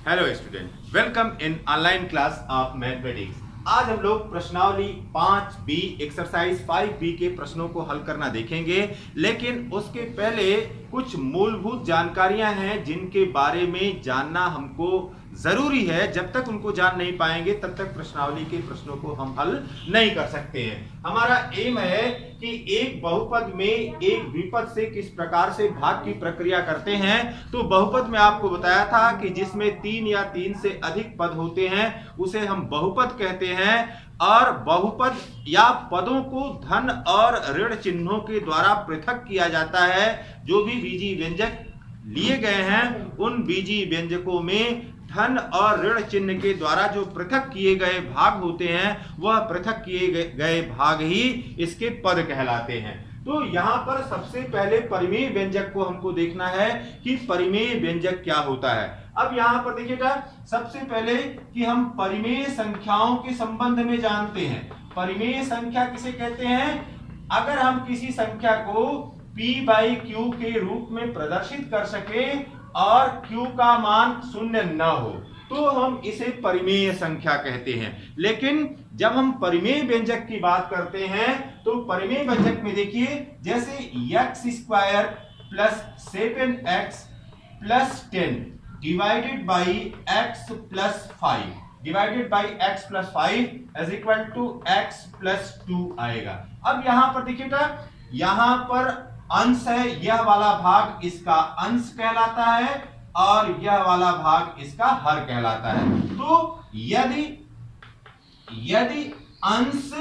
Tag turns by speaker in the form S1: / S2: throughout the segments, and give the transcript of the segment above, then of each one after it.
S1: Hello student, welcome in online class of mathematics. आज हम लोग प्रश्नावली 5B एक्सरसाइज 5B के प्रश्नों को हल करना देखेंगे, लेकिन उसके पहले कुछ मूलभूत जानकारियां हैं जिनके बारे में जानना हमको जरूरी है। जब तक उनको जान नहीं पाएंगे तब तक प्रश्नावली के प्रश्नों को हम हल नहीं कर सकते हैं। हमारा एम है कि एक बहुपद में एक द्विपद से किस प्रकार से भाग की प्रक्रिया करते हैं। तो बहुपद में आपको बताया था कि जिसमें 3 या 3 से अधिक पद होते हैं उसे हम बहुपद कहते हैं, और बहुपद या पदों को धन और ऋण चिन्हों के द्वारा पृथक किया जाता है। जो भी बीजीय व्यंजक लिए गए हैं उन बीजीय व्यंजकों में धन और ऋण चिन्ह के द्वारा जो पृथक किए गए भाग होते हैं वह पृथक किए गए भाग ही इसके पद कहलाते हैं। तो यहाँ पर सबसे पहले परिमेय व्यंजक को हमको देखना है कि परिमेय व्यंजक क्या होता है। अब यहाँ पर देखिएगा, सबसे पहले कि हम परिमेय संख्याओं के संबंध में जानते हैं। परिमेय संख्या किसे कहते हैं? अगर हम किसी संख्या को p/q के रूप में प्रदर्शित कर सके और q का मान 0 न हो तो हम इसे परिमेय संख्या कहते हैं। लेकिन जब हम परिमेय व्यंजक की बात करते हैं तो परिमेय व्यंजक में देखिए, जैसे x² + 7x + 10 divided by x + 5 divided by x + 5 is equal to x + 2 आएगा। अब यहां पर देखिएगा, यहां पर अंश है, यह वाला भाग इसका अंश कहलाता है और यह वाला भाग इसका हर कहलाता है। तो यदि अंश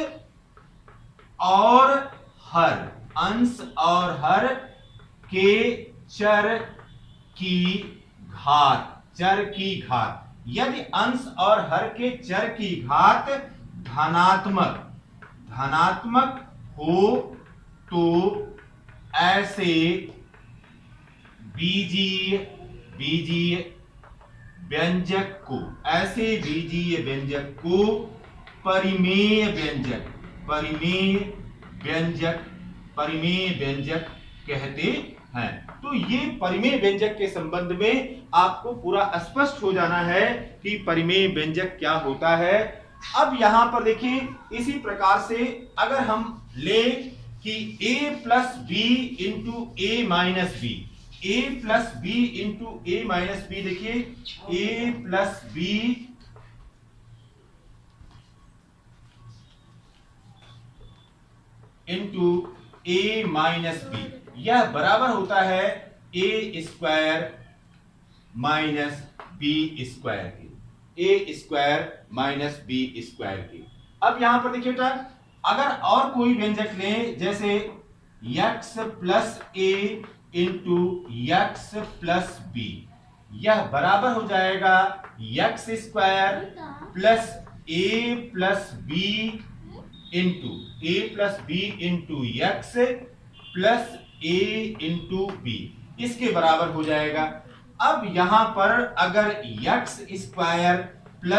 S1: और हर के चर की घात यदि अंश और हर के चर की घात धनात्मक हो तो ऐसे बीजीय व्यंजक को परिमेय व्यंजक कहते हैं। तो ये परिमेय व्यंजक के संबंध में आपको पूरा स्पष्ट हो जाना है कि परिमेय व्यंजक क्या होता है। अब यहां पर देखिए, इसी प्रकार से अगर हम ले कि a + b × a - b, a + b × a - b, देखिए a + b × a - b, यह बराबर होता है a² - b² के। अब यहां पर देखिएगा, अगर और कोई व्यंजक लें, जैसे x + a × x + b, यह बराबर हो जाएगा x² + a + b × x + a × b, इसके बराबर हो जाएगा। अब यहां पर अगर x² + a +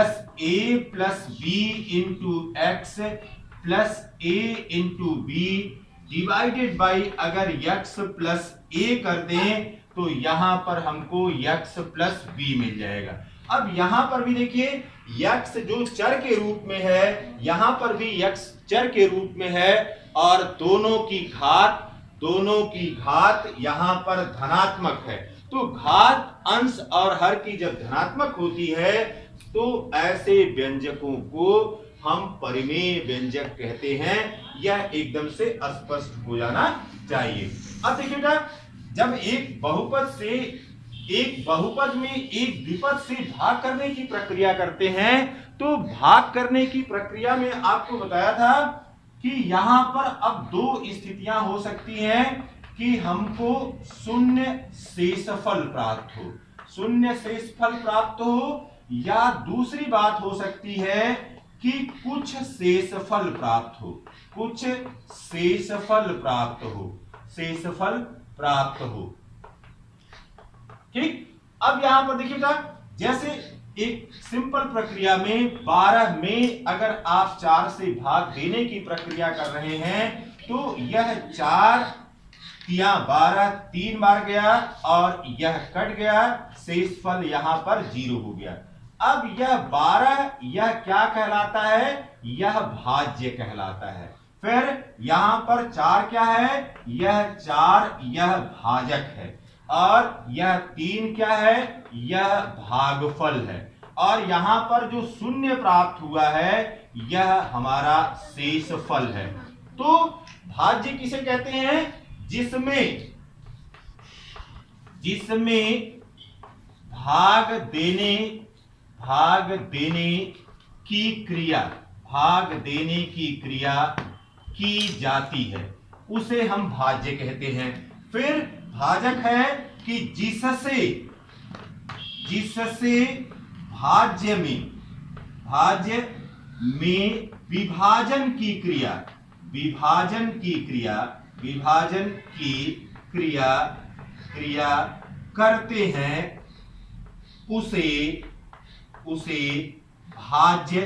S1: b × x + a × b divided by अगर x + a कर दें तो यहां पर हमको x + b मिल जाएगा। अब यहां पर भी देखिए, x जो चर के रूप में है, यहां पर भी x चर के रूप में है और दोनों की घात यहां पर धनात्मक है। तो घात अंश और हर की जब धनात्मक होती है तो ऐसे व्यंजकों को हम परिमेय व्यंजक कहते हैं। यह एकदम से स्पष्ट हो जाना चाहिए। अब देखिएगा, जब एक बहुपद में एक द्विपद से भाग करने की प्रक्रिया करते हैं तो भाग करने की प्रक्रिया में आपको बताया था कि यहां पर अब 2 स्थितियां हो सकती हैं कि हमको शून्य शेषफल प्राप्त हो, या दूसरी बात हो सकती है कि कुछ शेषफल प्राप्त हो। ठीक। अब यहां पर देखिएगा, जैसे एक सिंपल प्रक्रिया में 12 में अगर आप 4 से भाग देने की प्रक्रिया कर रहे हैं तो यह 4 तिया 12 3 बार गया और यह कट गया, शेषफल यहां पर 0 हो गया। अब यह 12 यह क्या कहलाता है, यह भाज्य कहलाता है। फिर यहां पर 4 क्या है, यह 4 यह भाजक है, और यह 3 क्या है, यह भागफल है, और यहां पर जो शून्य प्राप्त हुआ है यह हमारा शेषफल है। तो भाज्य किसे कहते हैं, जिसमें भाग देने की क्रिया की जाती है, उसे हम भाज्य कहते हैं। फिर भाजक है कि जिससे भाज्य में विभाजन की क्रिया करते हैं, उसे भाज्य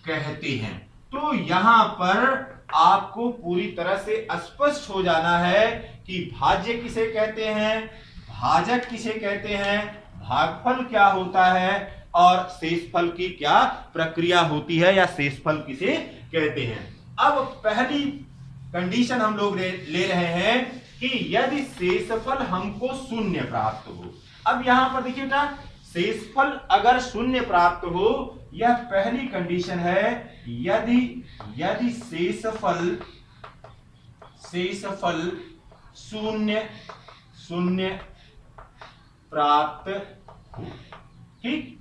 S1: कहते हैं। तो यहां पर आपको पूरी तरह से स्पष्ट हो जाना है कि भाज्य किसे कहते हैं, भाजक किसे कहते हैं, भागफल क्या होता है, और शेषफल की क्या प्रक्रिया होती है, या शेषफल किसे कहते हैं। अब पहली कंडीशन हम लोग ले रहे हैं कि यदि शेषफल हमको शून्य प्राप्त हो। अब यहां पर देखिए बेटा, शेषफल अगर शून्य प्राप्त हो, यह पहली कंडीशन है। यदि शेषफल शून्य प्राप्त हो, ठीक,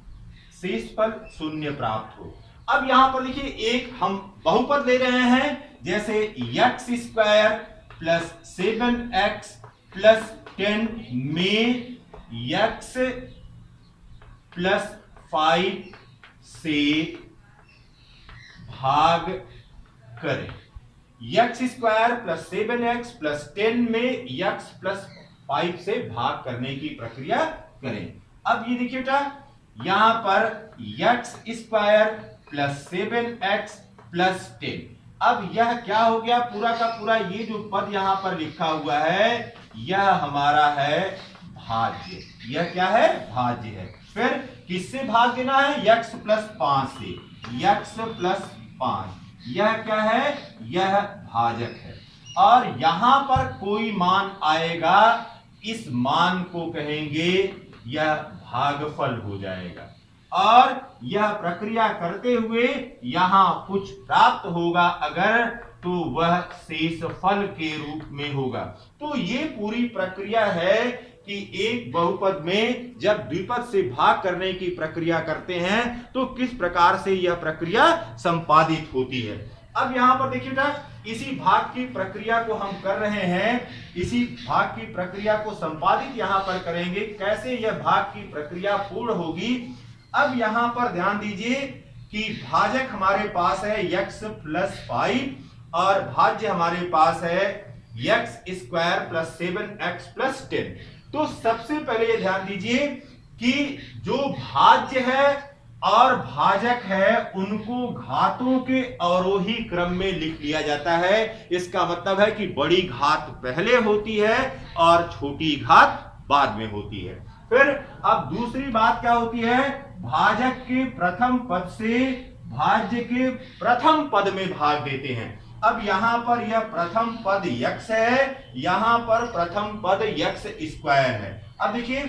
S1: शेषफल शून्य प्राप्त हो। अब यहां पर देखिए एक हम बहुपद ले रहे हैं, जैसे x² प्लस 7x प्लस 10 में x प्लस 5 से भाग करें। x² प्लस 7x प्लस 10 में x प्लस 5 से भाग करने की प्रक्रिया करें। अब ये देखिए बेटा, यहां पर x² प्लस 7x प्लस 10, अब यह क्या हो गया, पूरा का पूरा ये जो पद यहां पर लिखा हुआ है यह हमारा है भाज्य। यह क्या है, भाज्य है। फिर किससे भाग देना है, x प्लस 5 से, x प्लस 5 यह क्या है, यह भाजक है। और यहां पर कोई मान आएगा, इस मान को कहेंगे यह भागफल हो जाएगा, और यह प्रक्रिया करते हुए यहां कुछ प्राप्त होगा अगर, तो वह शेषफल के रूप में होगा। तो ये पूरी प्रक्रिया है कि एक बहुपद में जब द्विपद से भाग करने की प्रक्रिया करते हैं तो किस प्रकार से यह प्रक्रिया संपादित होती है। अब यहां पर देखिए बेटा, इसी भाग की प्रक्रिया को हम कर रहे हैं, इसी भाग की प्रक्रिया को संपादित यहां पर करेंगे। कैसे यह भाग की प्रक्रिया पूर्ण होगी, अब यहां पर ध्यान दीजिए कि भाजक हमारे पास है x प्लस 5 और भाज्य हमारे पास है x² प्लस 7x प्लस 10। तो सबसे पहले ये ध्यान दीजिए कि जो भाज्य है और भाजक है उनको घातों के अवरोही क्रम में लिख लिया जाता है। इसका मतलब है कि बड़ी घात पहले होती है और छोटी घात बाद में होती है। फिर अब दूसरी बात क्या होती है, भाजक के प्रथम पद से भाज्य के प्रथम पद में भाग देते हैं। अब यहां पर यह प्रथम पद x है, यहां पर प्रथम पद x² है। अब देखिए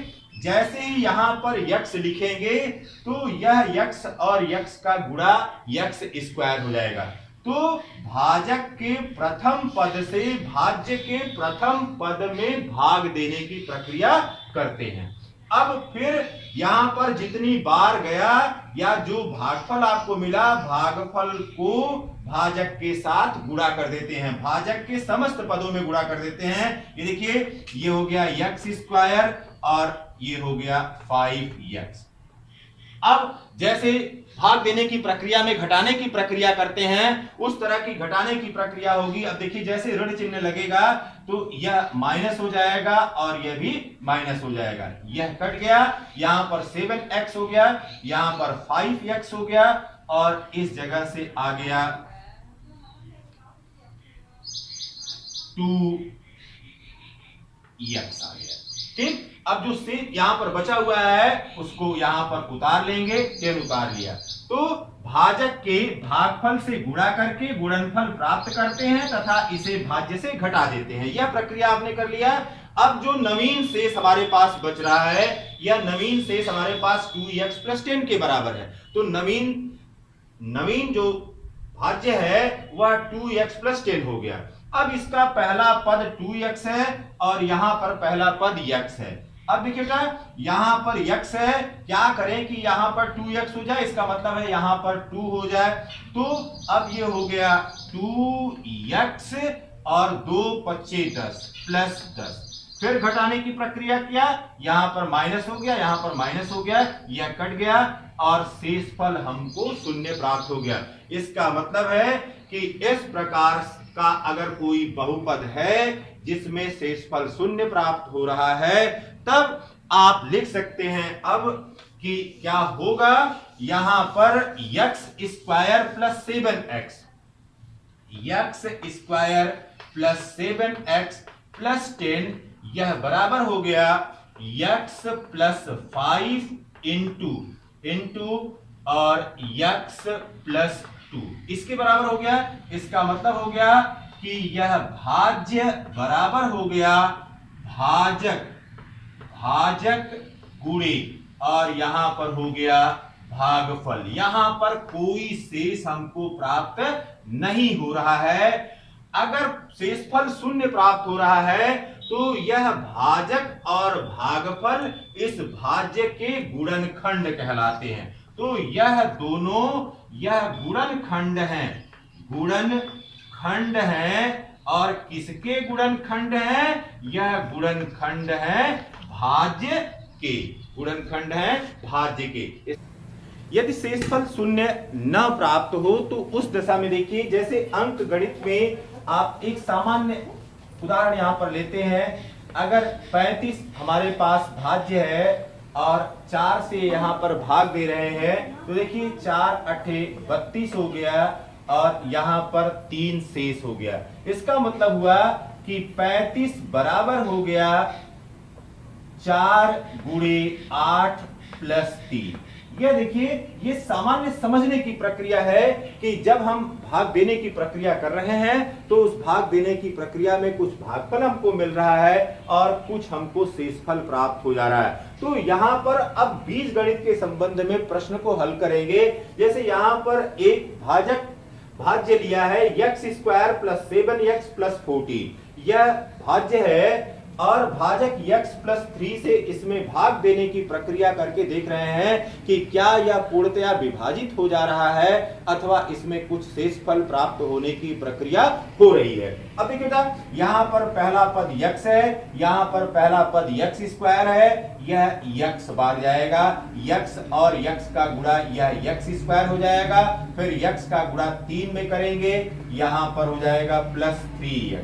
S1: जैसे ही यहां पर x लिखेंगे तो यह x और x का गुणा x² हो जाएगा। तो भाजक के प्रथम पद से भाज्य के प्रथम पद में भाग देने की प्रक्रिया करते हैं। अब फिर यहां पर जितनी बार गया या जो भागफल आपको मिला, भागफल को भाजक के साथ गुणा कर देते हैं, भाजक के समस्त पदों में गुणा कर देते हैं। ये देखिए ये हो गया x² और ये हो गया 5x। अब जैसे भाग देने की प्रक्रिया में घटाने की प्रक्रिया करते हैं उस तरह की घटाने की प्रक्रिया होगी। अब देखिए जैसे ऋण चिन्ह लगेगा तो यह माइनस हो जाएगा और यह भी माइनस हो जाएगा, यह कट गया, यहां पर 7x हो गया, यहां पर 5x हो गया और इस जगह से आ गया 2 यक्स आ गया। ठीक, अब जो शेष यहां पर बचा हुआ है उसको यहां पर उतार लेंगे, 10 उतार लिया। तो भाजक के भागफल से गुणा करके गुणनफल प्राप्त करते हैं तथा इसे भाज्य से घटा देते हैं। यह प्रक्रिया आपने कर लिया। अब जो नवीन शेष हमारे पास बच रहा है, यह नवीन शेष हमारे पास 2x + 10 के बराबर है। तो नवीन जो भाज्य है वह 2x + 10 हो गया। अब इसका पहला पद 2x है और यहां पर पहला पद x है। अब देखिएगा यहां पर x है, क्या करें कि यहां पर 2x हो जाए, इसका मतलब है यहां पर 2 हो जाए। तो अब ये हो गया 2x और 2 × 10 + 10। फिर घटाने की प्रक्रिया किया, यहां पर माइनस हो गया, यहां पर माइनस हो गया, यह कट गया और शेषफल हमको 0 प्राप्त हो गया। इसका मतलब है कि इस प्रकार का अगर कोई बहुपद है जिसमें शेषफल 0 प्राप्त हो रहा है, तब आप लिख सकते हैं अब कि क्या होगा। यहां पर x² + 7x, x² + 7x + 10, यह बराबर हो गया x + 5 इंटू और x + 2, इसके बराबर हो गया। इसका मतलब हो गया कि यह भाज्य बराबर हो गया भाजक गुणे और यहां पर हो गया भागफल। यहां पर कोई शेष हमको प्राप्त नहीं हो रहा है। अगर शेषफल 0 प्राप्त हो रहा है तो यह भाजक और भागफल इस भाज्य के गुणनखंड कहलाते हैं। तो यह दोनों गुणनखंड हैं और किसके गुणनखंड हैं? यह गुणनखंड है भाज्य के, गुणनखंड है भाज्य के। यदि शेषफल 0 न प्राप्त हो तो उस दशा में देखिए, जैसे अंक गणित में आप एक सामान्य उदाहरण यहां पर लेते हैं। अगर 35 हमारे पास भाज्य है और 4 से यहां पर भाग दे रहे हैं, तो देखिए 4 × 8 = 32 हो गया और यहां पर 3 शेष हो गया। इसका मतलब हुआ कि 35 बराबर हो गया 4 × 8 + 3। यह देखिए, ये सामान्य समझने की प्रक्रिया है कि जब हम भाग देने की प्रक्रिया कर रहे हैं तो उस भाग देने की प्रक्रिया में कुछ भागफल हमको मिल रहा है और कुछ हमको शेषफल प्राप्त हो जा रहा है। तो यहाँ पर अब बीजगणित के संबंध में प्रश्न को हल करेंगे। जैसे यहाँ पर एक भाज्य लिया है x² + 7x + 14, यह भाज्य है और भाजक x + 3 से इसमें भाग देने की प्रक्रिया करके देख रहे हैं कि क्या यह पूर्णतया विभाजित हो जा रहा है अथवा इसमें कुछ शेषफल प्राप्त होने की प्रक्रिया हो रही है। अब देखिए बेटा, यहाँ पर पहला पद x है, यहाँ पर पहला पद x² है, यह x बार जाएगा, x और x का गुणा यह x² हो जाएगा, फिर x का गुणा 3 में करेंगे, यहाँ पर हो जाएगा +3x।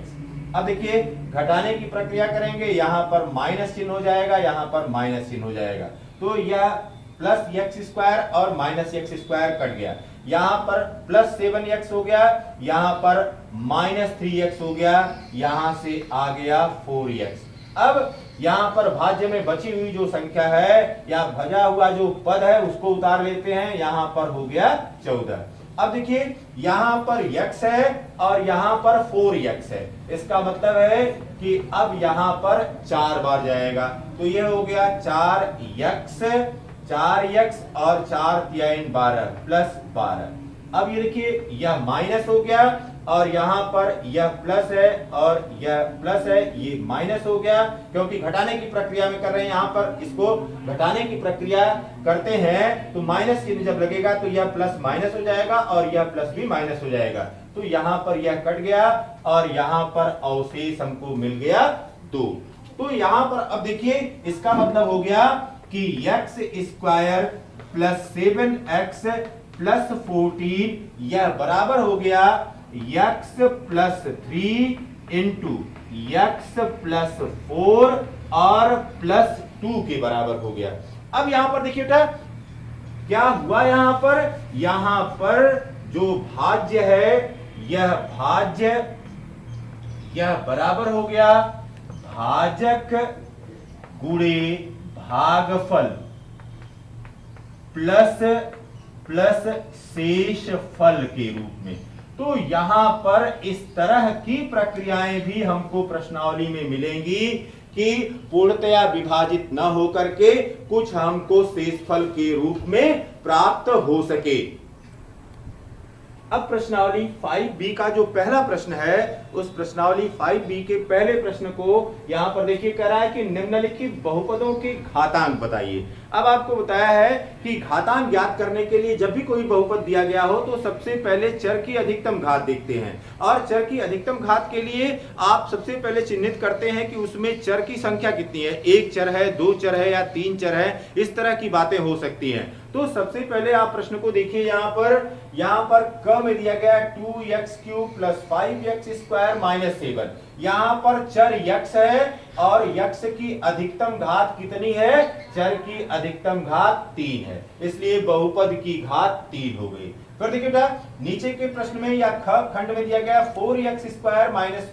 S1: अब देखिए घटाने की प्रक्रिया करेंगे, यहां पर माइनस चिन्ह हो जाएगा, यहां पर माइनस चिन्ह हो जाएगा, तो यह +x² और -x² कट गया। यहां पर +7x हो गया, यहां पर -3x हो गया, यहां से आ गया 4x। अब यहां पर भाज्य में बची हुई जो संख्या है या भजा हुआ जो पद है उसको उतार लेते हैं, यहां पर हो गया 14। अब देखिए यहां पर x है और यहां पर 4x है, इसका मतलब है कि अब यहां पर 4 बार जाएगा, तो यह हो गया 4x और 4 × 3 = 12 +12। अब ये देखिए यह माइनस हो गया और यहां पर यह प्लस है और यह प्लस है, ये माइनस हो गया क्योंकि घटाने की प्रक्रिया में कर रहे हैं। यहां पर इसको घटाने की प्रक्रिया करते हैं तो माइनस चिन्ह जब लगेगा तो यह प्लस माइनस हो जाएगा और यह प्लस भी माइनस हो जाएगा, तो यहां पर यह कट गया और यहां पर अवशेष हमको मिल गया 2। तो यहां पर अब देखिए इसका मतलब हो गया कि x² + 7x + 14 यह बराबर हो गया x + 3 इंटू x + 4 और +2 के बराबर हो गया। अब यहां पर देखिए बेटा क्या हुआ, यहां पर जो भाज्य है यह बराबर हो गया भाजक गुणे भागफल प्लस शेषफल के रूप में। तो यहां पर इस तरह की प्रक्रियाएं भी हमको प्रश्नावली में मिलेंगी कि पूर्णतया विभाजित न होकर के कुछ हमको शेषफल के रूप में प्राप्त हो सके। अब प्रश्नावली 5B का जो पहला प्रश्न है, उस प्रश्नावली 5B के पहले प्रश्न को यहां पर देखिए कह रहा है कि निम्नलिखित बहुपदों के घातांक बताइए। अब आपको बताया है कि घातांक ज्ञात करने के लिए जब भी कोई बहुपद दिया गया हो तो सबसे पहले चर की अधिकतम घात देखते हैं, और चर की अधिकतम घात के लिए आप सबसे पहले चिन्हित करते हैं कि उसमें चर की संख्या कितनी है, एक चर है, दो चर है या तीन चर है, इस तरह की बातें हो सकती हैं। तो सबसे पहले आप प्रश्न को देखिए, यहां पर क में दिया गया 2x³ + 5x² - 7। यहां पर चर x है और x की अधिकतम घात कितनी है, चर की अधिकतम घात 3 है, इसलिए बहुपद की घात 3 हो गई। फिर देखिए बेटा नीचे के प्रश्न में या ख खंड में दिया गया 4x² -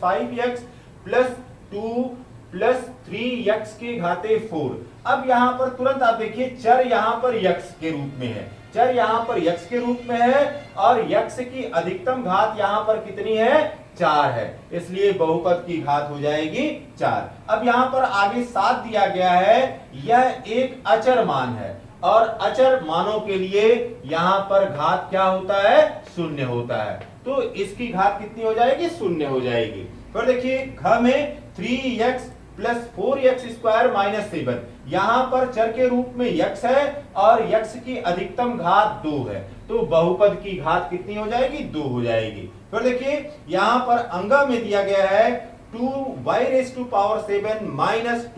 S1: 5x + 2 + 3x के घाते 4। अब यहां पर तुरंत आप देखिए चर यहां पर x के रूप में है, चर यहां पर x के रूप में है और x की अधिकतम घात यहां पर कितनी है, 4 है, इसलिए बहुपद की घात हो जाएगी 4। अब यहां पर आगे 7 दिया गया है, यह एक अचर मान है और अचर मानों के लिए यहां पर घात क्या होता है, 0 होता है, तो इसकी घात कितनी हो जाएगी, 0 हो जाएगी। फिर देखिए घ में 3x + 4x² - 7। यहां पर चर के रूप में x है और x की अधिकतम घात 2 है, तो बहुपद की घात कितनी हो जाएगी, 2 हो जाएगी। फिर देखिए यहां पर अंगा में दिया गया है 2y�7 - 12y⁴ +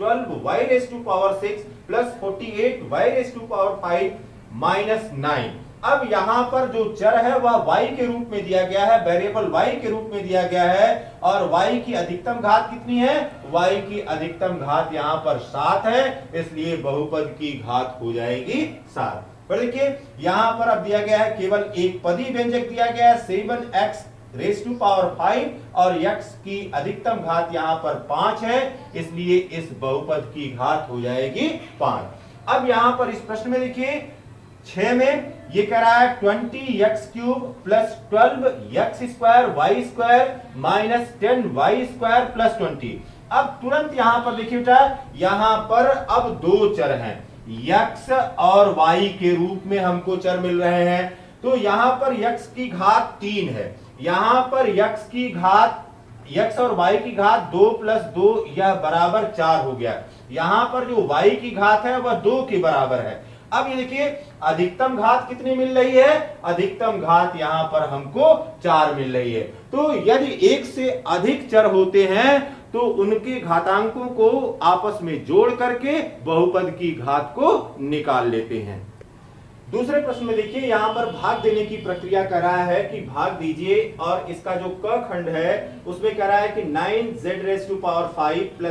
S1: 48y⁵ - 9। अब यहां पर जो चर है वह y के रूप में दिया गया है, वेरिएबल y के रूप में दिया गया है, और y की अधिकतम घात कितनी है, y की अधिकतम घात यहां पर 7 है, इसलिए बहुपद की घात हो जाएगी 7। पर देखिए यहां पर अब दिया गया है केवल एक पदी व्यंजक दिया गया है 7x⁵ और x की अधिकतम घात यहां पर 5 है, इसलिए इस बहुपद की घात हो जाएगी 5। अब यहां पर इस प्रश्न में देखिए 6 में ये कह रहा है 20x³ + 12x² y² - 10y² + 20। अब तुरंत यहां पर देखिए बेटा, यहां पर अब दो चर हैं, x और y के रूप में हमको चर मिल रहे हैं। तो यहां पर x की घात 3 है, यहां पर x और y की घात 2 + 2 यह बराबर 4 हो गया। यहां पर जो y की घात है वह 2 के बराबर है। अब ये देखिए अधिकतम घात कितनी मिल रही है, अधिकतम घात यहां पर हमको 4 मिल रही है। तो यदि एक से अधिक चर होते हैं तो उनके घातांकों को आपस में जोड़ करके बहुपद की घात को निकाल लेते हैं। दूसरे प्रश्न में देखिए यहां पर भाग देने की प्रक्रिया कर रहा है कि भाग दीजिए, और इसका जो क खंड है उसमें कह रहा है कि 9z⁵ + 12z⁴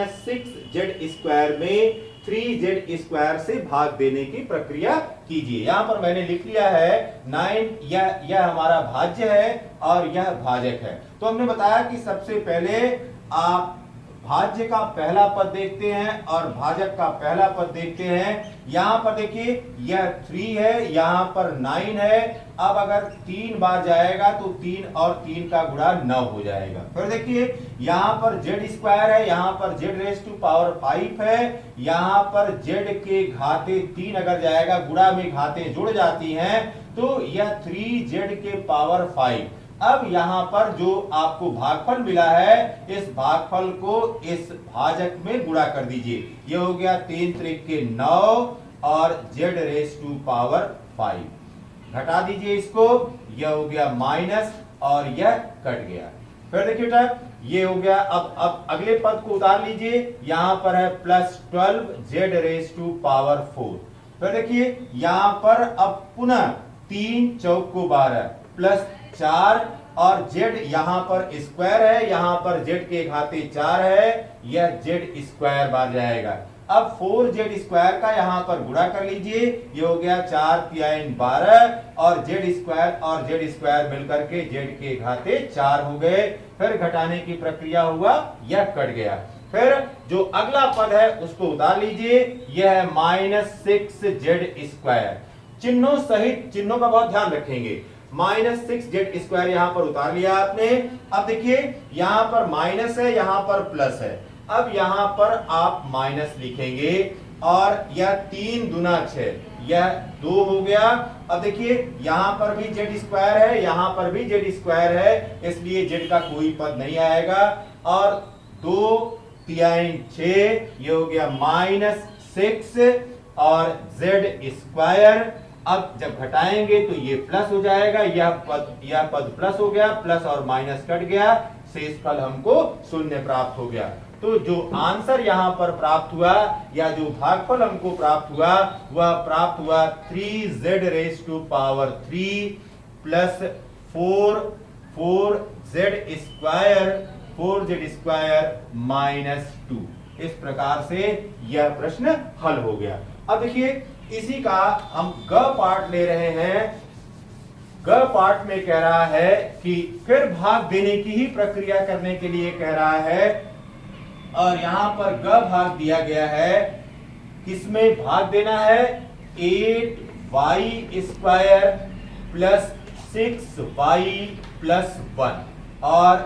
S1: - 6z² में 3z² से भाग देने की प्रक्रिया कीजिए। यहां पर मैंने लिख लिया है 9, यह हमारा भाज्य है और यह भाजक है। तो हमने बताया कि सबसे पहले आप भाज्य का पहला पद देखते हैं और भाजक का पहला पद देखते हैं। यहां पर देखिए यह 3 है, यहां पर 9 है। अब अगर 3 बार जाएगा तो 3 और 3 का गुणा 9 हो जाएगा। फिर देखिए यहां पर z² है, यहां पर z⁵ है, यहां पर z के घाते 3 अगर जाएगा, गुणा में घाते जुड़ जाती हैं, तो यह 3z⁵। अब यहां पर जो आपको भागफल मिला है, इस भागफल को इस भाजक में गुणा कर दीजिए। यह हो गया 3 × 9 और z⁵ घटा दीजिए इसको, यह हो गया माइनस और यह कट गया। फिर देखिए बेटा ये हो गया। अब अगले पद को उतार लीजिए, यहां पर है +12z⁴। फिर देखिए यहां पर अब पुनः 3 × 12 +4 और z यहां पर स्क्वायर है, यहां पर z के घाते 4 है, यह z² बार जाएगा। अब 4z² का यहां पर गुणा कर लीजिए, ये हो गया 4 × 3 = 12 और z² मिलकर के z के घाते 4 हो गए। फिर घटाने की प्रक्रिया हुआ, यह कट गया। फिर जो अगला पद है उसको उतार लीजिए, यह है -6z²। चिन्हों सहित, चिन्हों का बहुत ध्यान रखेंगे। -6z² यहां पर उतार लिया आपने। अब देखिए यहां पर माइनस है, यहां पर प्लस है। अब यहां पर आप माइनस लिखेंगे और यह 3 दूना 6, यह 2 हो गया। अब देखिए यहां पर भी z² है, यहां पर भी z² है, इसलिए z का कोई पद नहीं आएगा। और 2 3 6, ये हो गया -6 और z²। अब जब घटाएंगे तो ये प्लस हो जाएगा, यह पद प्लस हो गया, प्लस और माइनस कट गया, शेषफल हमको 0 प्राप्त हो गया। तो जो आंसर यहां पर प्राप्त हुआ या जो भागफल हमको प्राप्त हुआ वह प्राप्त हुआ 3z³ प्लस 4z² -2। इस प्रकार से यह प्रश्न हल हो गया। अब देखिए इसी का हम ग पार्ट ले रहे हैं। ग पार्ट में कह रहा है कि फिर भाग देने की ही प्रक्रिया करने के लिए कह रहा है, और यहां पर ग भाग दिया गया है। किसमें भाग देना है? 8y² प्लस 6y प्लस 1 और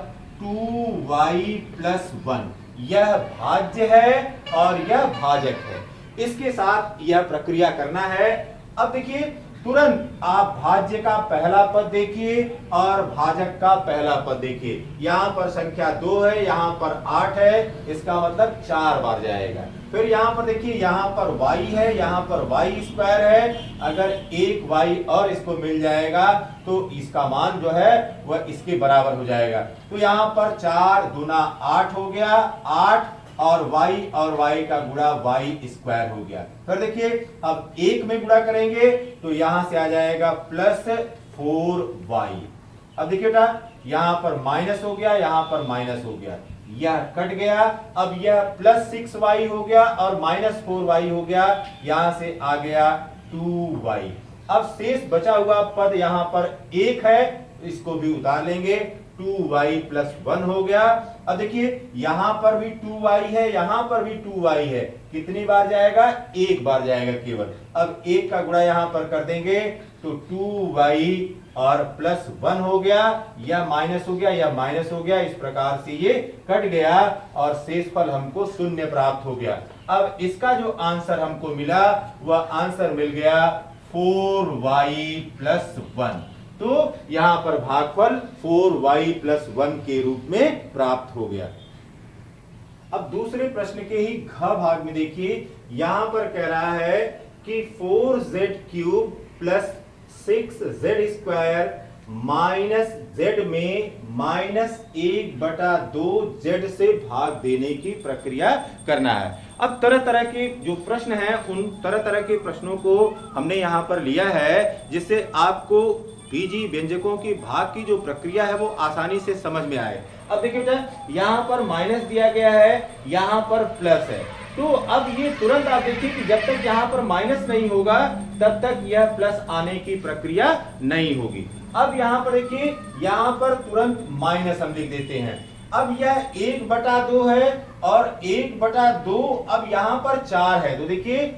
S1: 2y प्लस 1। यह भाज्य है और यह भाजक है। इसके साथ यह प्रक्रिया करना है। अब देखिए तुरंत आप भाज्य का पहला पद देखिए और भाजक का पहला पद देखिए। यहां पर संख्या 2 है, यहां पर 8 है, इसका मतलब 4 बार जाएगा। फिर यहां पर देखिए, यहां पर y है, यहां पर y² है। अगर एक y और इसको मिल जाएगा तो इसका मान जो है वह इसके बराबर हो जाएगा। तो यहां पर 4 दूना 8 हो गया, 8 और y का गुणा y² हो गया। फिर देखिए अब 1 में गुणा करेंगे तो यहां से आ जाएगा प्लस 4y। अब देखिए बेटा यहां पर माइनस हो गया, यहां पर माइनस हो गया, यह कट गया। अब यह प्लस 6y हो गया और माइनस 4y हो गया, यहां से आ गया 2y। अब शेष बचा हुआ पद यहां पर 1 है, इसको भी उतार लेंगे, 2y प्लस 1 हो गया। अब देखिए यहां पर भी 2y है, यहां पर भी 2y है, कितनी बार जाएगा? 1 बार जाएगा केवल। अब 1 का गुणा यहां पर कर देंगे तो 2y और प्लस 1 हो गया, यह माइनस हो गया, यह माइनस हो गया, इस प्रकार से ये कट गया और शेषफल हमको 0 प्राप्त हो गया। अब इसका जो आंसर हमको मिला वह आंसर मिल गया 4y प्लस 1। तो यहां पर भागफल 4y प्लस 1 के रूप में प्राप्त हो गया। अब दूसरे प्रश्न के ही घ भाग में देखिए, यहां पर कह रहा है कि 4z³ plus 6z² minus z में -1/2z से भाग देने की प्रक्रिया करना है। अब तरह तरह के जो प्रश्न हैं उन तरह तरह के प्रश्नों को हमने यहाँ पर लिया है, जिससे आपको बीजी व्यंजकों की भाग की जो प्रक्रिया है वो आसानी से समझ में आए। अब देखिए बेटा यहाँ पर माइनस दिया गया है, यहाँ पर प्लस है, तो अब ये तुरंत आप देखिए कि जब तक यहाँ पर माइनस नहीं होगा तब तक यह प्लस आने की प्रक्रिया नहीं होगी। अब यहाँ पर देखिए, यहाँ पर तुरंत माइनस हम लिख देते हैं। अब यह 1/2 है और 1/2 अब यहाँ पर 4 है, तो देखिए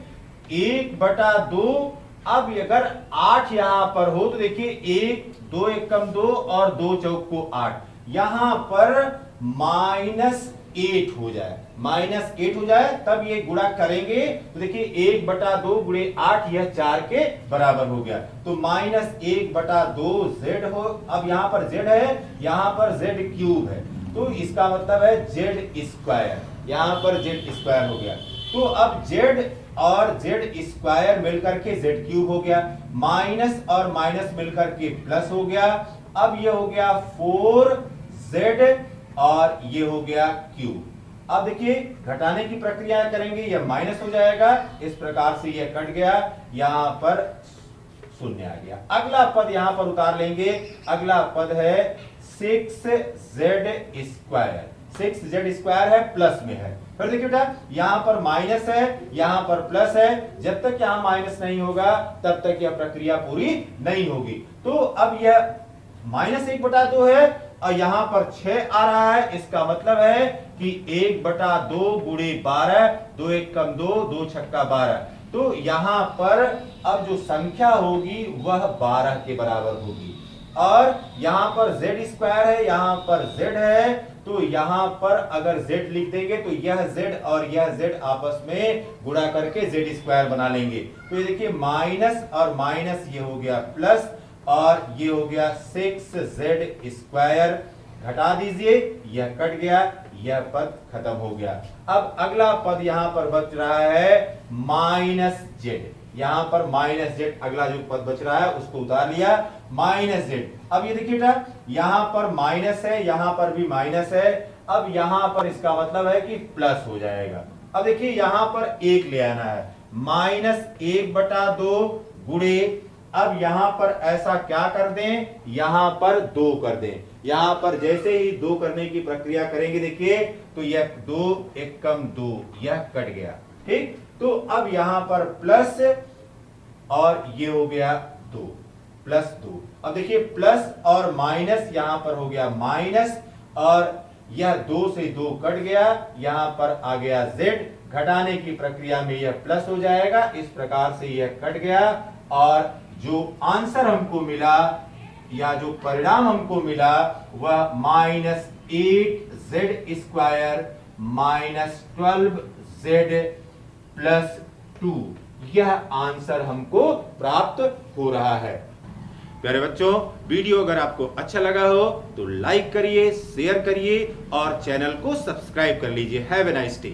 S1: 1/2। अब अगर 8 यहां पर हो तो देखिए 1 2 1 कम 2 और 2 चौक को 8, यहां पर -8 हो जाए, -8 हो जाए, तब ये गुणा करेंगे तो देखिए 1/2 गुणे 8, यह 4 के बराबर हो गया। तो -1/2z हो। अब यहां पर z है, यहां पर z³ है, तो इसका मतलब है z², यहां पर z² हो गया। तो अब z और z² मिलकर के z³ हो गया, माइनस और माइनस मिलकर के प्लस हो गया। अब ये हो गया 4z और ये हो गया क्यूब। अब देखिए घटाने की प्रक्रिया करेंगे, यह माइनस हो जाएगा, इस प्रकार से यह कट गया, यहां पर 0 आ गया। अगला पद यहां पर उतार लेंगे, अगला पद है 6z²। 6z² है, प्लस में है। फिर देखिए बेटा यहां पर माइनस है, यहां पर प्लस है, जब तक यहां माइनस नहीं होगा तब तक यह प्रक्रिया पूरी नहीं होगी। तो अब यह -1/2 है और यहां पर 6 आ रहा है, इसका मतलब है कि 1/2 गुणे 12, 2 1 कम 2, 2 छक्का 12। तो यहां पर अब जो संख्या होगी वह 12 के बराबर होगी। और यहां पर z स्क्वायर है, यहां पर z है, तो यहां पर अगर z लिख देंगे तो यह z और यह z आपस में गुणा करके z स्क्वायर बना लेंगे। तो ये देखिए माइनस और माइनस ये हो गया प्लस और ये हो गया 6z स्क्वायर। घटा दीजिए, यह कट गया, यह पद खत्म हो गया। अब अगला पद यहां पर बच रहा है माइनस जेड। यहां पर माइनस जेड अगला जो पद बच रहा है उसको उतार लिया, माइनस जेड। अब ये देखिए बेटा यहां पर माइनस है, यहां पर भी माइनस है। अब यहां पर इसका मतलब है कि प्लस हो जाएगा। अब देखिए यहां पर 1 ले आना है, -1/2 गुणे, अब यहां पर ऐसा क्या कर दें, यहां पर 2 कर दें। यहां पर जैसे ही 2 करने की प्रक्रिया करेंगे देखिए तो यह 2 1 कम 2, यह कट गया। ठीक, तो अब यहां पर प्लस और ये हो गया 2 +2। अब देखिए प्लस और माइनस यहां पर हो गया माइनस और यह 2 से 2 कट गया, यहां पर आ गया z। घटाने की प्रक्रिया में यह प्लस हो जाएगा, इस प्रकार से यह कट गया। और जो आंसर हमको मिला या जो परिणाम हमको मिला वह -8z स्क्वायर -12z +2, यह आंसर हमको प्राप्त हो रहा है। प्यारे बच्चों, वीडियो अगर आपको अच्छा लगा हो तो लाइक करिए, शेयर करिए और चैनल को सब्सक्राइब कर लीजिए। Have a nice day.